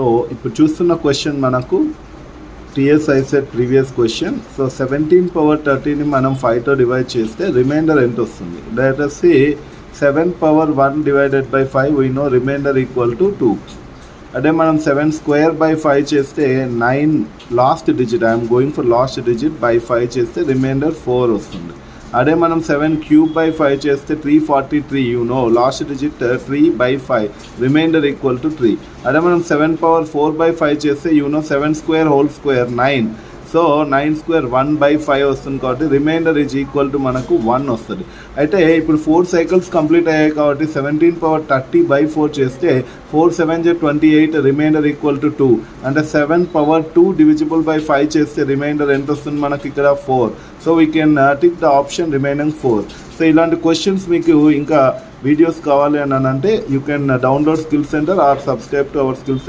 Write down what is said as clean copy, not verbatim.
So ఇప్పుడు చూస్తున్న question మనకు TS ICET previous question. So 17/30ని మనం 5తో డివైడ్ చేస్తే రిమైండర్ ఎంత వస్తుంది? Let us see 7/1 divided by 5 we know remainder equal to 2. అదే మనం 7 square by 5 చేస్తే 9 last digit, I'm going for last digit, by 5 చేస్తే రిమైండర్ 4 వస్తుంది. అదే మనం 7 cube by 5 చేస్తే 343, you know last digit 3 by 5, remainder equal to 3. అదే మనం 7/4 by 5 చేస్తే you know 7 square whole square 9, so 9 square 1/5 వస్తుంది కాబట్టి రిమైండర్ ఈజ్ ఈక్వల్ టు మనకు 1 వస్తుంది. అయితే ఇప్పుడు 4 సైకిల్స్ కంప్లీట్ అయ్యాయి కాబట్టి 17/30 by 4 చేస్తే 4 7 28, రిమైండర్ ఈక్వల్ టు 2. అంటే 7/2 డివిజిబుల్ బై 5 చేస్తే రిమైండర్ ఎంత వస్తుంది మనకి ఇక్కడ 4. So we can tick the option remaining 4. So ఇలాంటి క్వశ్చన్స్ మీకు ఇంకా వీడియోస్ కావాలి అని అంటే you can download skill centre or subscribe to our skill centre.